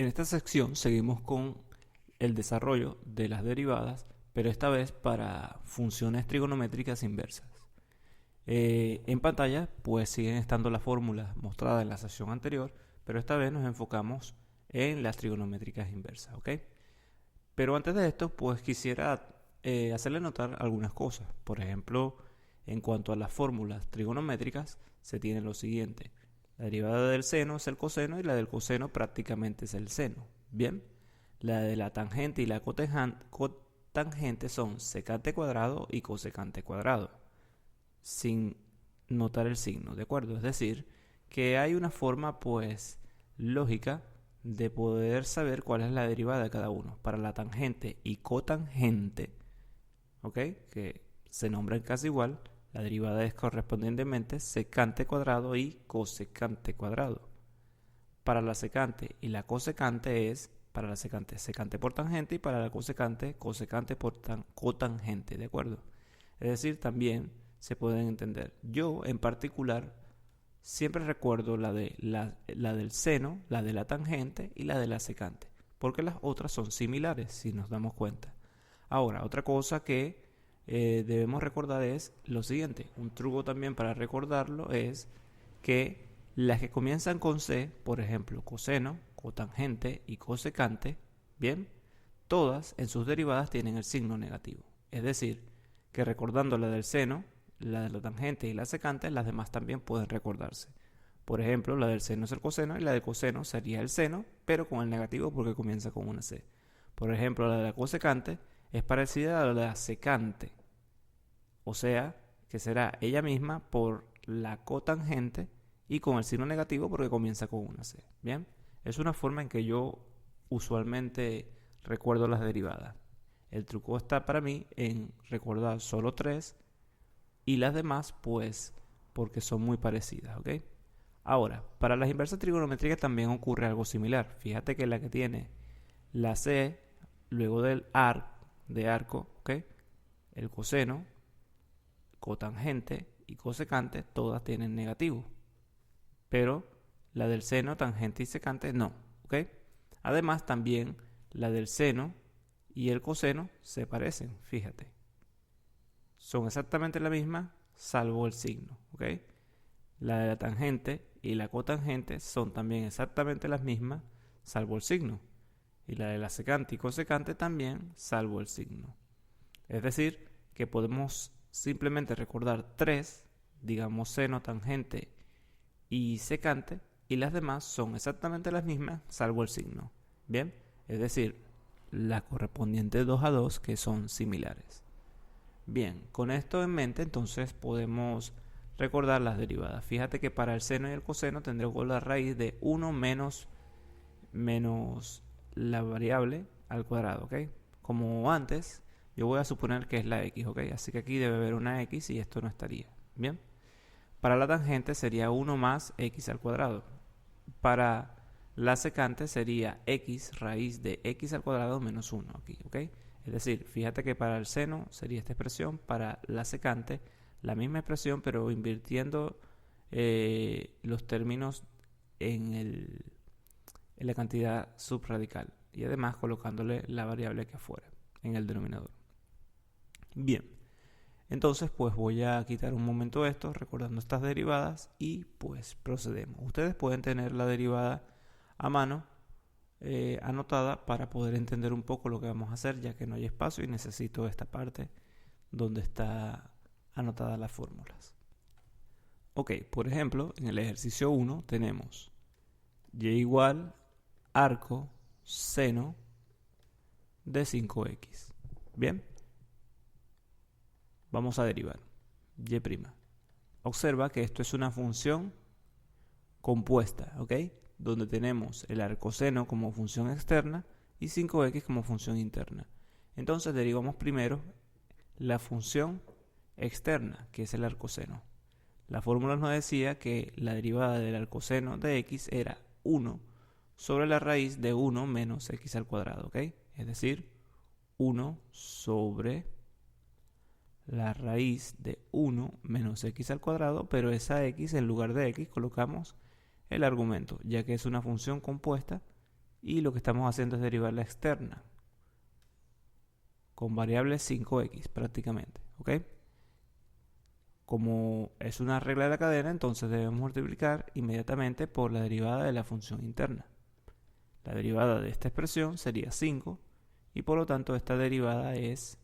En esta sección seguimos con el desarrollo de las derivadas, pero esta vez para funciones trigonométricas inversas. En pantalla pues siguen estando las fórmulas mostradas en la sección anterior, pero esta vez nos enfocamos en las trigonométricas inversas, ¿ok? Pero antes de esto pues quisiera hacerle notar algunas cosas. Por ejemplo, en cuanto a las fórmulas trigonométricas se tiene lo siguiente: la derivada del seno es el coseno y la del coseno prácticamente es el seno. Bien, la de la tangente y la cotangente son secante cuadrado y cosecante cuadrado, sin notar el signo, ¿de acuerdo? Es decir, que hay una forma pues lógica de poder saber cuál es la derivada de cada uno. Para la tangente y cotangente, ¿ok? Que se nombran casi igual, la derivada es correspondientemente secante cuadrado y cosecante cuadrado. Para la secante y la cosecante es, para la secante, secante por tangente, y para la cosecante, cosecante por cotangente, ¿de acuerdo? Es decir, también se pueden entender. Yo, en particular, siempre recuerdo la del seno, la de la tangente y la de la secante, porque las otras son similares, si nos damos cuenta. Ahora, otra cosa que debemos recordar es lo siguiente. Un truco también para recordarlo es que las que comienzan con C, por ejemplo, coseno, cotangente y cosecante, bien, todas en sus derivadas tienen el signo negativo. Es decir, que recordando la del seno, la de la tangente y la secante, las demás también pueden recordarse. Por ejemplo, la del seno es el coseno y la del coseno sería el seno, pero con el negativo porque comienza con una C. Por ejemplo, la de la cosecante es parecida a la de la secante, o sea, que será ella misma por la cotangente y con el signo negativo porque comienza con una C. Bien, es una forma en que yo usualmente recuerdo las derivadas. El truco está para mí en recordar solo tres y las demás pues porque son muy parecidas, ¿ok? Ahora, para las inversas trigonométricas también ocurre algo similar. Fíjate que la que tiene la C luego del de arco, ¿ok? El coseno, cotangente y cosecante todas tienen negativo, pero la del seno, tangente y secante no, ¿ok? Además también la del seno y el coseno se parecen, fíjate. Son exactamente la misma salvo el signo, ¿ok? La de la tangente y la cotangente son también exactamente las mismas salvo el signo. Y la de la secante y cosecante también salvo el signo. Es decir, que podemos simplemente recordar tres, digamos seno, tangente y secante, y las demás son exactamente las mismas salvo el signo. Bien, es decir, las correspondientes 2 a 2 que son similares. Bien, con esto en mente entonces podemos recordar las derivadas. Fíjate que para el seno y el coseno tendremos la raíz de 1 menos la variable al cuadrado, ¿ok? Como antes, yo voy a suponer que es la x, ¿ok? Así que aquí debe haber una x y esto no estaría. Bien. Para la tangente sería 1 más x al cuadrado. Para la secante sería x raíz de x al cuadrado menos 1 aquí, ¿ok? Es decir, fíjate que para el seno sería esta expresión, para la secante la misma expresión, pero invirtiendo los términos en la cantidad subradical y además colocándole la variable que fuera en el denominador. Bien, entonces pues voy a quitar un momento esto recordando estas derivadas y pues procedemos. Ustedes pueden tener la derivada a mano anotada para poder entender un poco lo que vamos a hacer, ya que no hay espacio y necesito esta parte donde está anotadas las fórmulas. Ok, por ejemplo, en el ejercicio 1 tenemos y igual arco seno de 5x. Bien, vamos a derivar y'. Observa que esto es una función compuesta, ¿ok? Donde tenemos el arcoseno como función externa y 5x como función interna. Entonces derivamos primero la función externa, que es el arcoseno. La fórmula nos decía que la derivada del arcoseno de x era 1 sobre la raíz de 1 menos x al cuadrado, ¿ok? Es decir, 1 sobre la raíz de 1 menos x al cuadrado, pero esa x en lugar de x colocamos el argumento, ya que es una función compuesta y lo que estamos haciendo es derivar la externa con variable 5x prácticamente, ¿ok? Como es una regla de la cadena, entonces debemos multiplicar inmediatamente por la derivada de la función interna. La derivada de esta expresión sería 5 y por lo tanto esta derivada es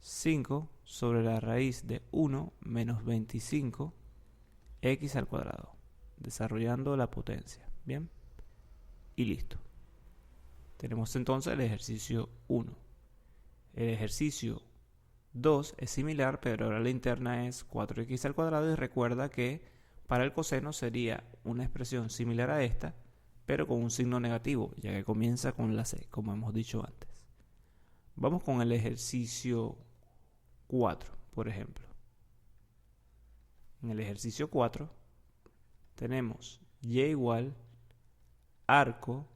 5 sobre la raíz de 1 menos 25 x al cuadrado, desarrollando la potencia. Bien, y listo. Tenemos entonces el ejercicio 1. El ejercicio 2 es similar, pero ahora la interna es 4x al cuadrado y recuerda que para el coseno sería una expresión similar a esta, pero con un signo negativo, ya que comienza con la c, como hemos dicho antes. Vamos con el ejercicio 4, por ejemplo. En el ejercicio 4 tenemos y igual arco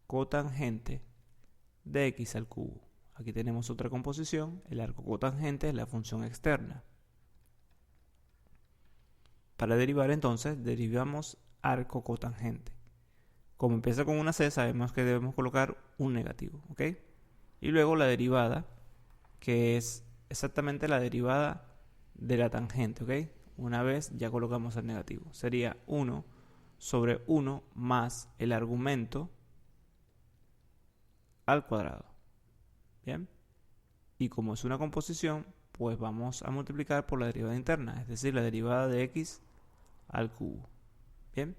cotangente de x al cubo. Aquí tenemos otra composición, el arco cotangente es la función externa. Para derivar entonces, derivamos arco cotangente. Como empieza con una c, sabemos que debemos colocar un negativo, ¿ok? Y luego la derivada, que es exactamente la derivada de la tangente, ¿ok? Una vez ya colocamos el negativo. Sería 1 sobre 1 más el argumento al cuadrado. Bien. Y como es una composición, pues vamos a multiplicar por la derivada interna, es decir, la derivada de x al cubo. Bien.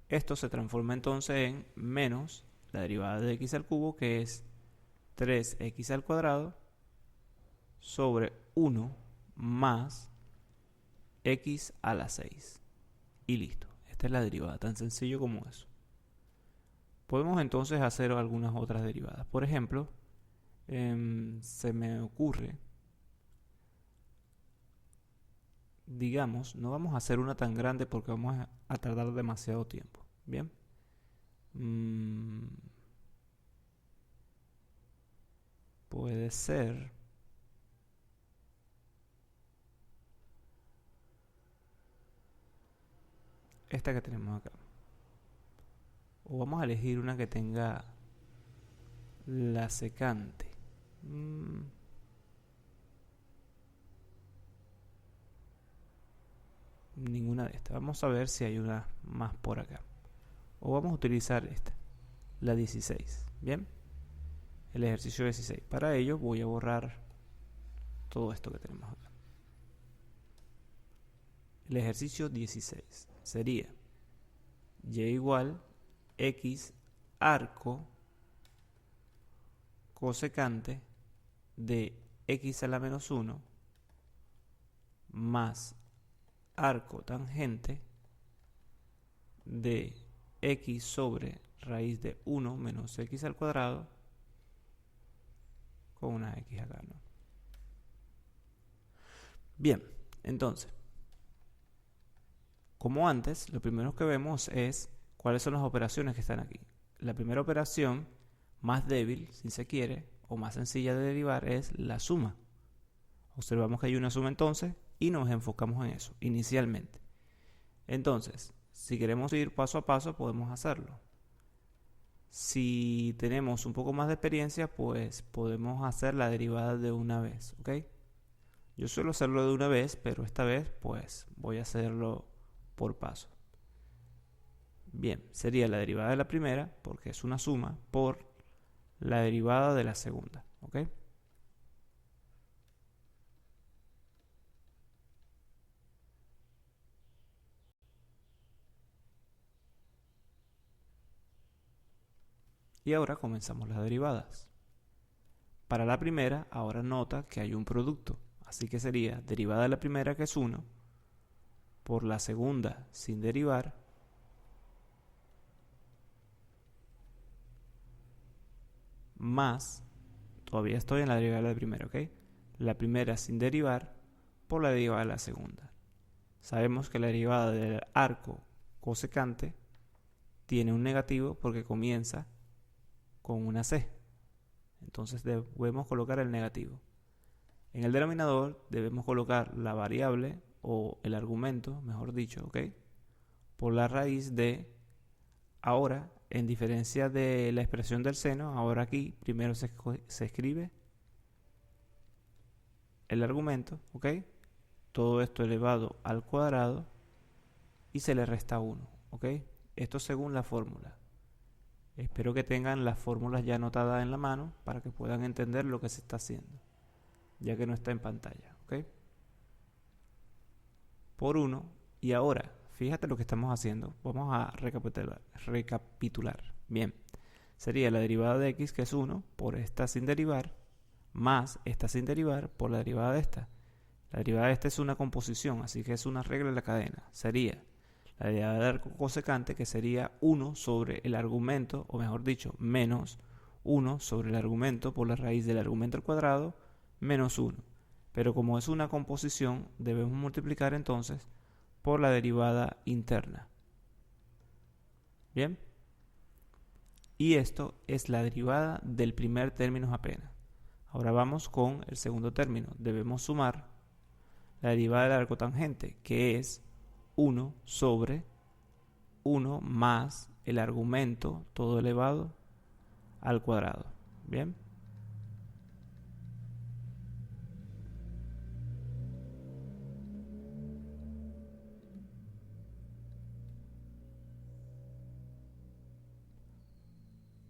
Esto se transforma entonces en menos la derivada de x al cubo, que es 3x al cuadrado sobre 1 más x a la 6. Y listo. Esta es la derivada, tan sencillo como eso. Podemos entonces hacer algunas otras derivadas. Por ejemplo, se me ocurre, digamos, no vamos a hacer una tan grande porque vamos a tardar demasiado tiempo. Bien. Puede ser esta que tenemos acá. O vamos a elegir una que tenga la secante. Ninguna de estas. Vamos a ver si hay una más por acá. O vamos a utilizar esta, la 16. Bien. El ejercicio 16. Para ello voy a borrar todo esto que tenemos acá. El ejercicio 16 sería y igual x arco cosecante de x a la menos 1 más arco tangente de x sobre raíz de 1 menos x al cuadrado con una x acá, ¿no? Bien, entonces, como antes, lo primero que vemos es cuáles son las operaciones que están aquí. La primera operación, más débil, si se quiere, o más sencilla de derivar, es la suma. Observamos que hay una suma entonces y nos enfocamos en eso, inicialmente. Entonces, si queremos ir paso a paso, podemos hacerlo. Si tenemos un poco más de experiencia, pues podemos hacer la derivada de una vez, ¿ok? Yo suelo hacerlo de una vez, pero esta vez, pues, voy a hacerlo por paso. Bien, sería la derivada de la primera, porque es una suma, por la derivada de la segunda, ¿ok? Y ahora comenzamos las derivadas. Para la primera, ahora nota que hay un producto, así que sería derivada de la primera, que es 1, por la segunda sin derivar, más, todavía estoy en la derivada de la primera, ¿ok? La primera sin derivar por la derivada de la segunda. Sabemos que la derivada del arco cosecante tiene un negativo porque comienza con una c. Entonces debemos colocar el negativo. En el denominador debemos colocar la variable o el argumento, mejor dicho, ¿ok? Por la raíz de, ahora en diferencia de la expresión del seno, ahora aquí primero se escribe el argumento, ¿ok? Todo esto elevado al cuadrado y se le resta 1, ¿ok? Esto según la fórmula. Espero que tengan las fórmulas ya anotadas en la mano para que puedan entender lo que se está haciendo, ya que no está en pantalla, ¿ok? Por 1, y ahora, fíjate lo que estamos haciendo. Vamos a recapitular. Bien, sería la derivada de x, que es 1, por esta sin derivar, más esta sin derivar por la derivada de esta. La derivada de esta es una composición, así que es una regla de la cadena. Sería la derivada del arco cosecante, que sería 1 sobre el argumento, o mejor dicho, menos 1 sobre el argumento por la raíz del argumento al cuadrado, menos 1. Pero como es una composición, debemos multiplicar entonces por la derivada interna. Bien. Y esto es la derivada del primer término apenas. Ahora vamos con el segundo término. Debemos sumar la derivada del arco tangente, que es 1 sobre 1 más el argumento todo elevado al cuadrado. Bien.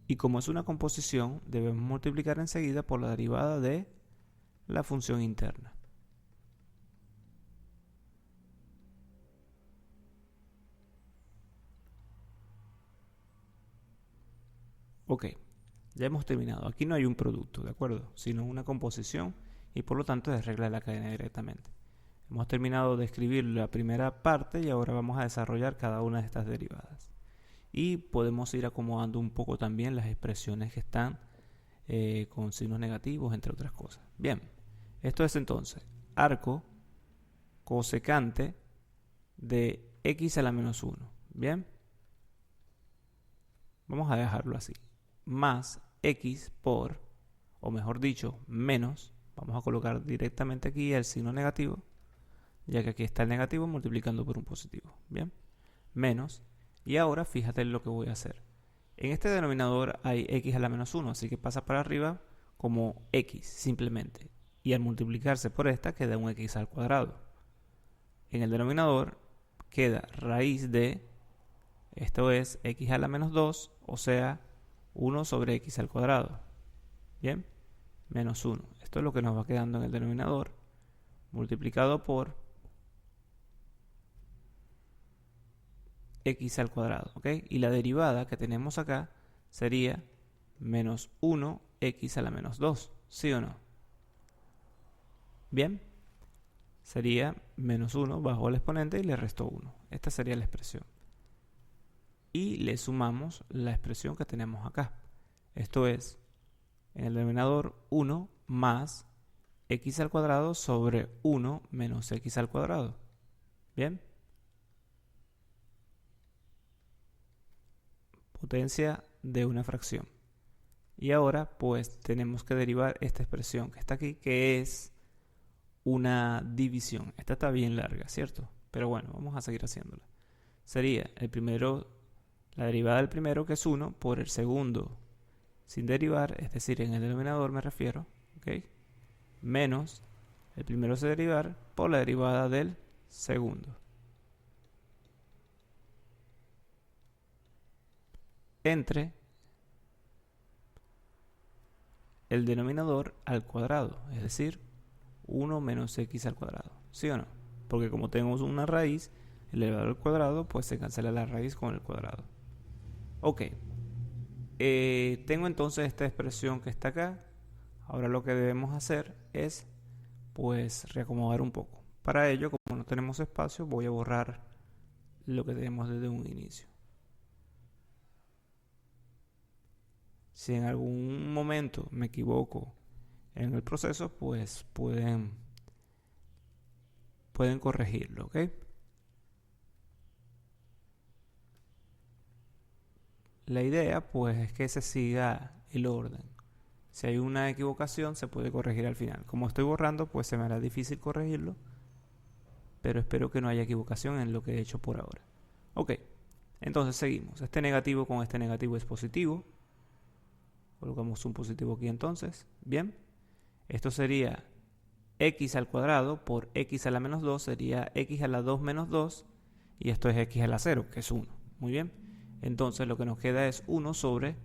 Y como es una composición, debemos multiplicar enseguida por la derivada de la función interna. Ok, ya hemos terminado. Aquí no hay un producto, ¿de acuerdo? Sino una composición y por lo tanto es regla de la cadena directamente. Hemos terminado de escribir la primera parte y ahora vamos a desarrollar cada una de estas derivadas. Y podemos ir acomodando un poco también las expresiones que están con signos negativos, entre otras cosas. Bien, esto es entonces arco cosecante de x a la menos 1. Bien, vamos a dejarlo así. Más x por, o mejor dicho, menos, vamos a colocar directamente aquí el signo negativo, ya que aquí está el negativo multiplicando por un positivo. Bien, menos. Y ahora fíjate en lo que voy a hacer. En este denominador hay x a la menos 1, así que pasa para arriba como x simplemente. Y al multiplicarse por esta queda un x al cuadrado. En el denominador queda raíz de, esto es x a la menos 2, o sea, 1 sobre x al cuadrado. Bien, menos 1. Esto es lo que nos va quedando en el denominador, multiplicado por x al cuadrado, ¿ok? Y la derivada que tenemos acá sería menos 1 x a la menos 2, ¿sí o no? Bien, sería menos 1 bajo el exponente y le resto 1. Esta sería la expresión. Y le sumamos la expresión que tenemos acá. Esto es, en el denominador 1 más x al cuadrado sobre 1 menos x al cuadrado. Bien. Potencia de una fracción. Y ahora pues tenemos que derivar esta expresión que está aquí, que es una división. Esta está bien larga, ¿cierto? Pero bueno, vamos a seguir haciéndola. Sería el primero, la derivada del primero, que es 1, por el segundo sin derivar, es decir, en el denominador me refiero, ¿ok? Menos el primero sin derivar por la derivada del segundo. Entre el denominador al cuadrado, es decir, 1 menos x al cuadrado, ¿sí o no? Porque como tenemos una raíz elevado al cuadrado, pues se cancela la raíz con el cuadrado. Ok, tengo entonces esta expresión que está acá. Ahora lo que debemos hacer es pues reacomodar un poco. Para ello, como no tenemos espacio, voy a borrar lo que tenemos desde un inicio. Si en algún momento me equivoco en el proceso, pues pueden corregirlo, ¿ok? La idea pues es que se siga el orden. Si hay una equivocación se puede corregir al final. Como estoy borrando, pues se me hará difícil corregirlo, pero espero que no haya equivocación en lo que he hecho por ahora. Ok, Entonces seguimos. Este negativo con este negativo es positivo. Colocamos un positivo aquí entonces. Bien. Esto sería x al cuadrado por x a la menos 2 sería x a la 2 menos 2. Y esto es x a la 0, que es 1. Muy bien. Entonces lo que nos queda es 1 sobre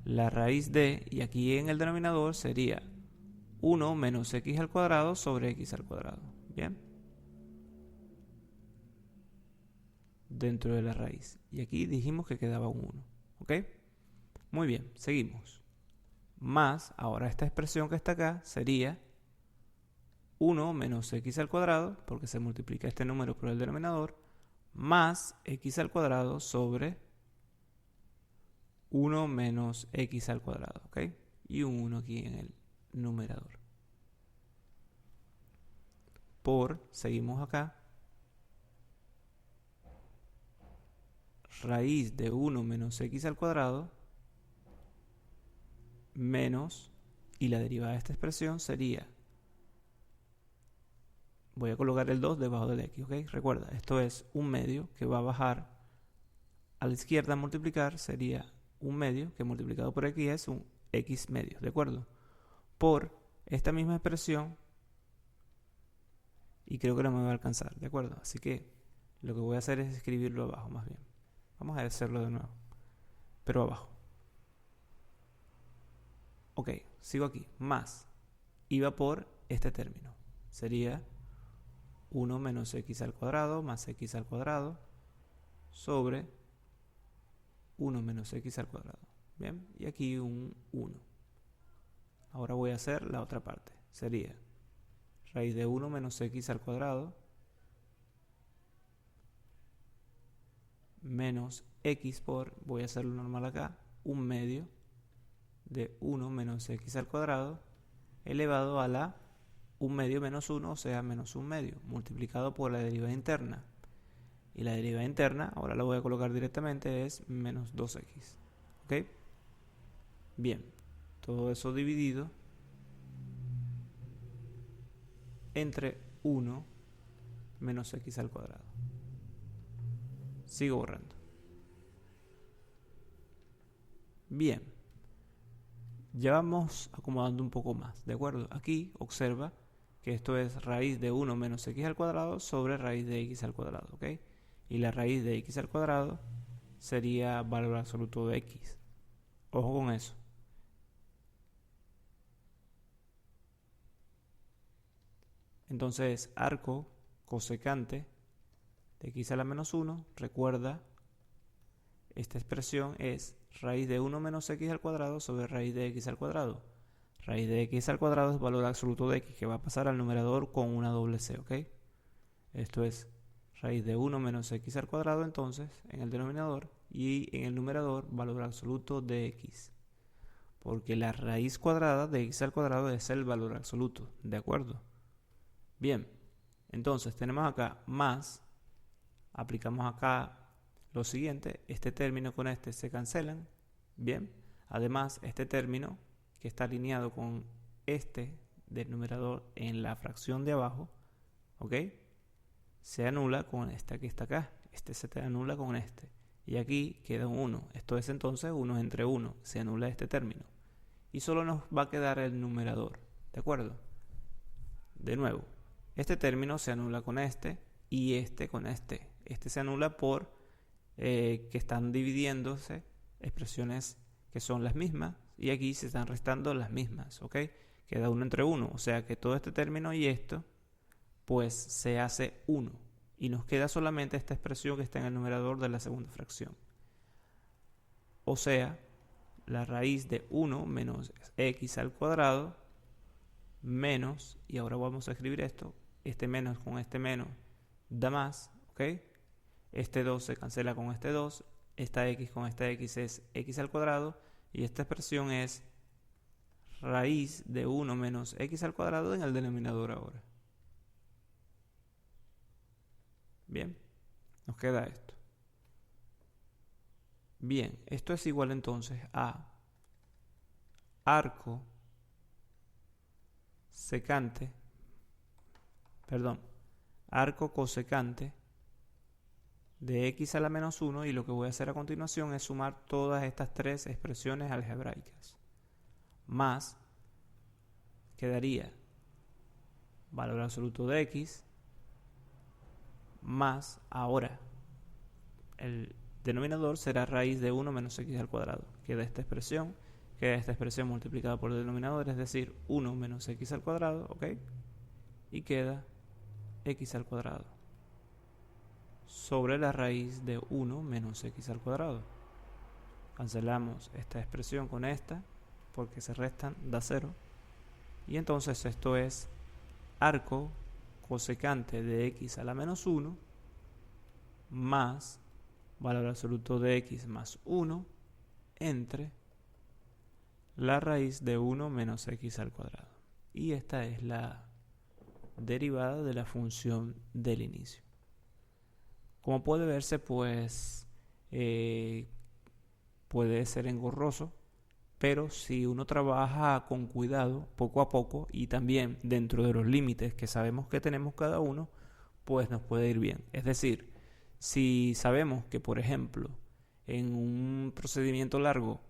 la raíz de, y aquí en el denominador sería 1 menos x al cuadrado sobre x al cuadrado. Bien. Dentro de la raíz. Y aquí dijimos que quedaba un 1. ¿Ok? Muy bien, seguimos. Más, ahora esta expresión que está acá sería 1 menos x al cuadrado, porque se multiplica este número por el denominador, más x al cuadrado sobre 1 menos x al cuadrado. ¿Ok? Y un 1 aquí en el numerador. Seguimos acá, raíz de 1 menos x al cuadrado menos, y la derivada de esta expresión sería, voy a colocar el 2 debajo del x, ¿ok? Recuerda, esto es un medio que va a bajar a la izquierda a multiplicar, sería un medio que multiplicado por x es un x medio, ¿de acuerdo? Por esta misma expresión, y creo que no me va a alcanzar, ¿de acuerdo? Así que lo que voy a hacer es escribirlo abajo más bien. Vamos a hacerlo de nuevo, pero abajo. Ok, sigo aquí, más, iba por este término, sería 1 menos x al cuadrado más x al cuadrado sobre 1 menos x al cuadrado. Bien, y aquí un 1. Ahora voy a hacer la otra parte, sería raíz de 1 menos x al cuadrado menos x por, voy a hacerlo normal acá, un medio de 1 menos x al cuadrado elevado a la 1 medio menos 1, o sea, menos 1 medio, multiplicado por la derivada interna. Y la derivada interna, ahora la voy a colocar directamente, es menos 2x. ¿Ok? Bien, todo eso dividido entre 1 menos x al cuadrado. Sigo borrando. Bien, ya vamos acomodando un poco más, ¿de acuerdo? Aquí observa que esto es raíz de 1 menos x al cuadrado sobre raíz de x al cuadrado, ¿ok? Y la raíz de x al cuadrado sería valor absoluto de x. Ojo con eso. Entonces, arco cosecante de x a la menos 1, recuerda, esta expresión es raíz de 1 menos x al cuadrado sobre raíz de x al cuadrado. Raíz de x al cuadrado es valor absoluto de x, que va a pasar al numerador con una doble c, ¿ok? Esto es raíz de 1 menos x al cuadrado, entonces, en el denominador, y en el numerador, valor absoluto de x. Porque la raíz cuadrada de x al cuadrado es el valor absoluto, ¿de acuerdo? Bien, entonces tenemos acá más, aplicamos acá lo siguiente, este término con este se cancelan, bien, además este término que está alineado con este del numerador en la fracción de abajo, ¿ok? Se anula con esta que está acá, este se anula con este, y aquí queda un 1, esto es entonces 1 entre 1, se anula este término, y solo nos va a quedar el numerador, ¿de acuerdo? De nuevo, este término se anula con este y este con este. Este se anula por que están dividiéndose expresiones que son las mismas y aquí se están restando las mismas, ¿ok? Queda 1 entre 1, o sea que todo este término y esto pues se hace 1 y nos queda solamente esta expresión que está en el numerador de la segunda fracción. O sea, la raíz de 1 menos x al cuadrado menos, y ahora vamos a escribir esto, este menos con este menos da más, ¿ok? Este 2 se cancela con este 2, esta x con esta x es x al cuadrado, y esta expresión es raíz de 1 menos x al cuadrado en el denominador ahora. Bien, nos queda esto. Bien, esto es igual entonces a arco secante, arco cosecante de x a la menos 1 y lo que voy a hacer a continuación es sumar todas estas tres expresiones algebraicas. Más, quedaría valor absoluto de x, más, ahora, el denominador será raíz de 1 menos x al cuadrado. Queda esta expresión multiplicada por el denominador, es decir, 1 menos x al cuadrado, ¿ok? Y queda x al cuadrado sobre la raíz de 1 menos x al cuadrado. Cancelamos esta expresión con esta, porque se restan, da 0. Y entonces esto es arco cosecante de x a la menos 1 más valor absoluto de x más 1 entre la raíz de 1 menos x al cuadrado. Y esta es la derivada de la función del inicio. Como puede verse, pues puede ser engorroso, pero si uno trabaja con cuidado, poco a poco, y también dentro de los límites que sabemos que tenemos cada uno, pues nos puede ir bien. Es decir, si sabemos que, por ejemplo, en un procedimiento largo,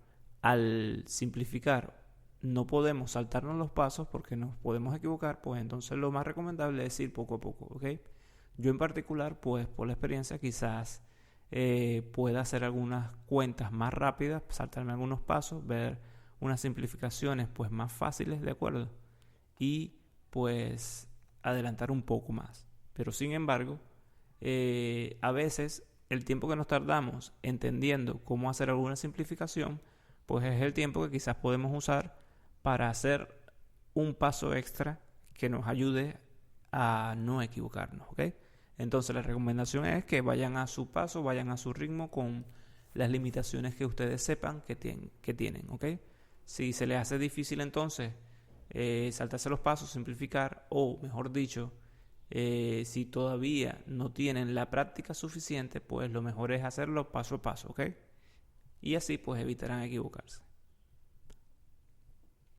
al simplificar, no podemos saltarnos los pasos porque nos podemos equivocar, pues entonces lo más recomendable es ir poco a poco, ¿ok? Yo en particular, pues por la experiencia, quizás pueda hacer algunas cuentas más rápidas, saltarme algunos pasos, ver unas simplificaciones pues más fáciles, ¿de acuerdo? Y pues adelantar un poco más. Pero sin embargo, a veces el tiempo que nos tardamos entendiendo cómo hacer alguna simplificación, pues es el tiempo que quizás podemos usar para hacer un paso extra que nos ayude a no equivocarnos, ¿ok? Entonces la recomendación es que vayan a su paso, vayan a su ritmo con las limitaciones que ustedes sepan que tienen, ¿ok? Si se les hace difícil entonces saltarse los pasos, simplificar, o mejor dicho, si todavía no tienen la práctica suficiente, pues lo mejor es hacerlo paso a paso, ¿ok? Y así pues evitarán equivocarse.